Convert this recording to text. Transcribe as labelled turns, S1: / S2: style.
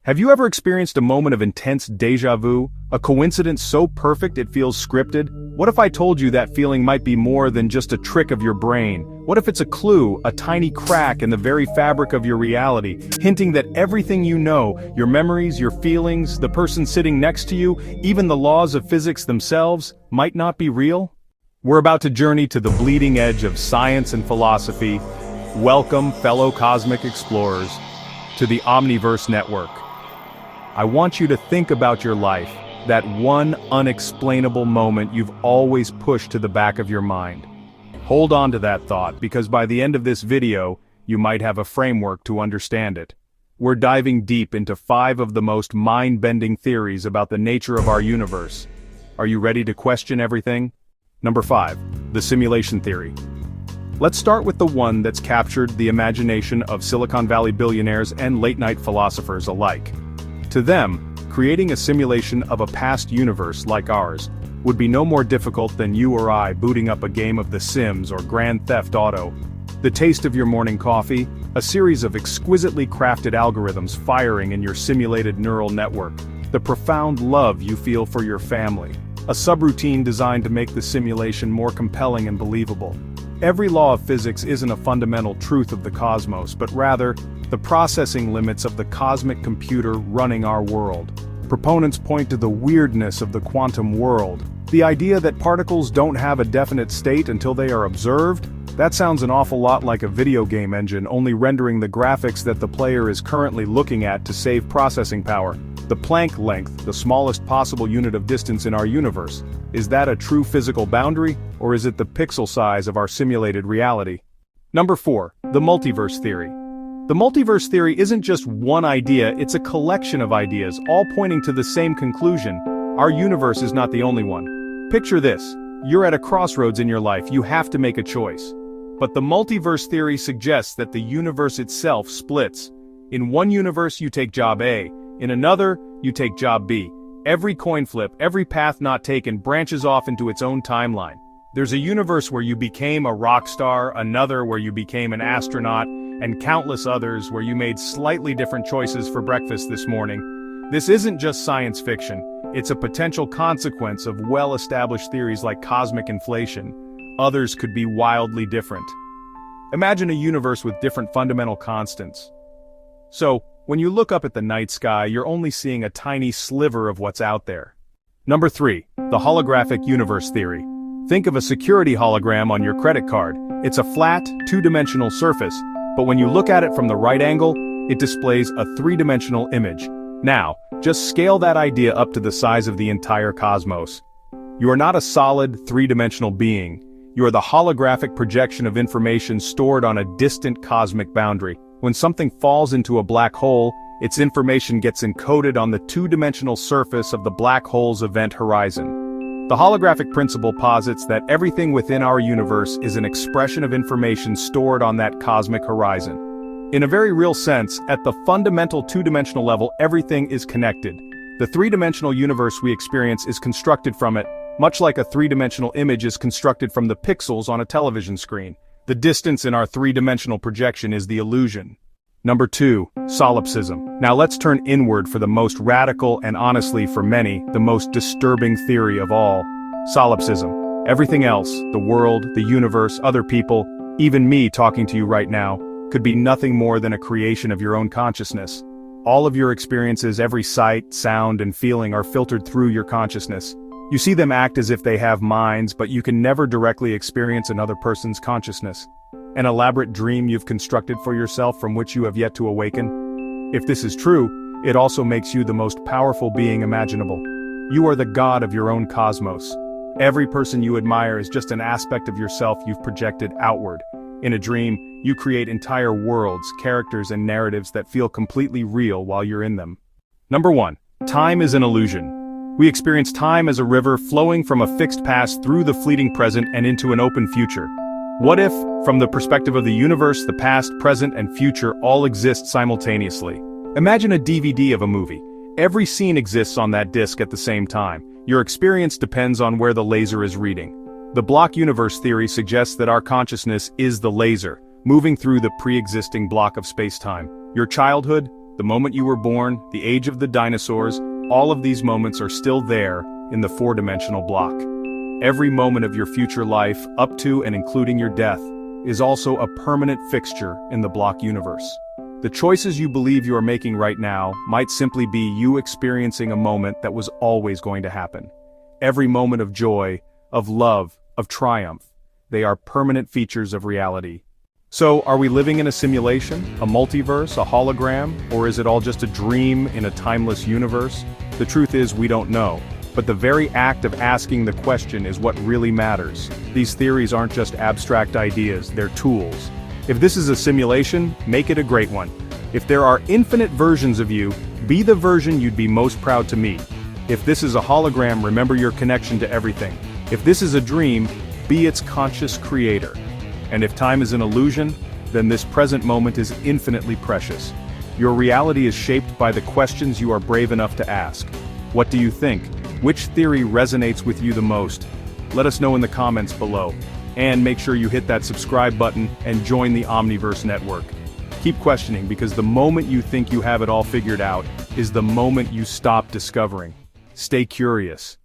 S1: Have you ever experienced a moment of intense déjà vu, a coincidence so perfect it feels scripted? What if I told you that feeling might be more than just a trick of your brain? What if it's a clue, a tiny crack in the very fabric of your reality, hinting that everything you know, your memories, your feelings, the person sitting next to you, even the laws of physics themselves, might not be real? We're about to journey to the bleeding edge of science and philosophy. Welcome, fellow cosmic explorers, to the OmniVerse network. I want you to think about your life, that one unexplainable moment you've always pushed to the back of your mind. Hold on to that thought, because by the end of this video, you might have a framework to understand it. We're diving deep into 5 of the most mind-bending theories about the nature of our universe. Are you ready to question everything? Number 5, the simulation theory. Let's start with the one that's captured the imagination of Silicon Valley billionaires and late-night philosophers alike. To them, creating a simulation of a past universe like ours would be no more difficult than you or I booting up a game of The Sims or Grand Theft Auto. The taste of your morning coffee, a series of exquisitely crafted algorithms firing in your simulated neural network, the profound love you feel for your family, a subroutine designed to make the simulation more compelling and believable. Every law of physics isn't a fundamental truth of the cosmos, but rather, the processing limits of the cosmic computer running our world. Proponents point to the weirdness of the quantum world. The idea that particles don't have a definite state until they are observed? That sounds an awful lot like a video game engine only rendering the graphics that the player is currently looking at to save processing power. The Planck length, the smallest possible unit of distance in our universe. Is that a true physical boundary, or is it the pixel size of our simulated reality? Number 4, the multiverse theory. The multiverse theory isn't just one idea, it's a collection of ideas, all pointing to the same conclusion. Our universe is not the only one. Picture this, you're at a crossroads in your life, you have to make a choice. But the multiverse theory suggests that the universe itself splits. In one universe you take job A, in another, you take job B. Every coin flip, every path not taken branches off into its own timeline. There's a universe where you became a rock star, another where you became an astronaut, and countless others where you made slightly different choices for breakfast this morning. This isn't just science fiction, it's a potential consequence of well-established theories like cosmic inflation. Others could be wildly different. Imagine a universe with different fundamental constants. So, when you look up at the night sky, you're only seeing a tiny sliver of what's out there. Number 3, the holographic universe theory. Think of a security hologram on your credit card. It's a flat, two-dimensional surface, but when you look at it from the right angle, it displays a three-dimensional image. Now, just scale that idea up to the size of the entire cosmos. You are not a solid, three-dimensional being. You are the holographic projection of information stored on a distant cosmic boundary. When something falls into a black hole, its information gets encoded on the two-dimensional surface of the black hole's event horizon. The holographic principle posits that everything within our universe is an expression of information stored on that cosmic horizon. In a very real sense, at the fundamental two-dimensional level, everything is connected. The three-dimensional universe we experience is constructed from it, much like a three-dimensional image is constructed from the pixels on a television screen. The distance in our three-dimensional projection is the illusion. Number 2, Solipsism. Now let's turn inward for the most radical and honestly, for many, the most disturbing theory of all. Solipsism. Everything else, the world, the universe, other people, even me talking to you right now, could be nothing more than a creation of your own consciousness. All of your experiences, every sight, sound, and feeling are filtered through your consciousness. You see them act as if they have minds, but you can never directly experience another person's consciousness. An elaborate dream you've constructed for yourself from which you have yet to awaken? If this is true, it also makes you the most powerful being imaginable. You are the god of your own cosmos. Every person you admire is just an aspect of yourself you've projected outward. In a dream, you create entire worlds, characters, and narratives that feel completely real while you're in them. Number 1, time is an illusion. We experience time as a river flowing from a fixed past through the fleeting present and into an open future. What if, from the perspective of the universe, the past, present, and future all exist simultaneously? Imagine a DVD of a movie. Every scene exists on that disc at the same time. Your experience depends on where the laser is reading. The block universe theory suggests that our consciousness is the laser, moving through the pre-existing block of space-time. Your childhood, The moment you were born, the age of the dinosaurs, all of these moments are still there in the four-dimensional block. Every moment of your future life, up to and including your death, is also a permanent fixture in the block universe. The choices you believe you are making right now might simply be you experiencing a moment that was always going to happen. Every moment of joy, of love, of triumph, they are permanent features of reality. So, are we living in a simulation, a multiverse, a hologram, or is it all just a dream in a timeless universe? The truth is, we don't know. But the very act of asking the question is what really matters. These theories aren't just abstract ideas, they're tools. If this is a simulation, make it a great one. If there are infinite versions of you, be the version you'd be most proud to meet. If this is a hologram, remember your connection to everything. If this is a dream, be its conscious creator. And if time is an illusion, then this present moment is infinitely precious. Your reality is shaped by the questions you are brave enough to ask. What do you think? Which theory resonates with you the most? Let us know in the comments below. And make sure you hit that subscribe button and join the OmniVerse network. Keep questioning, because the moment you think you have it all figured out is the moment you stop discovering. Stay curious.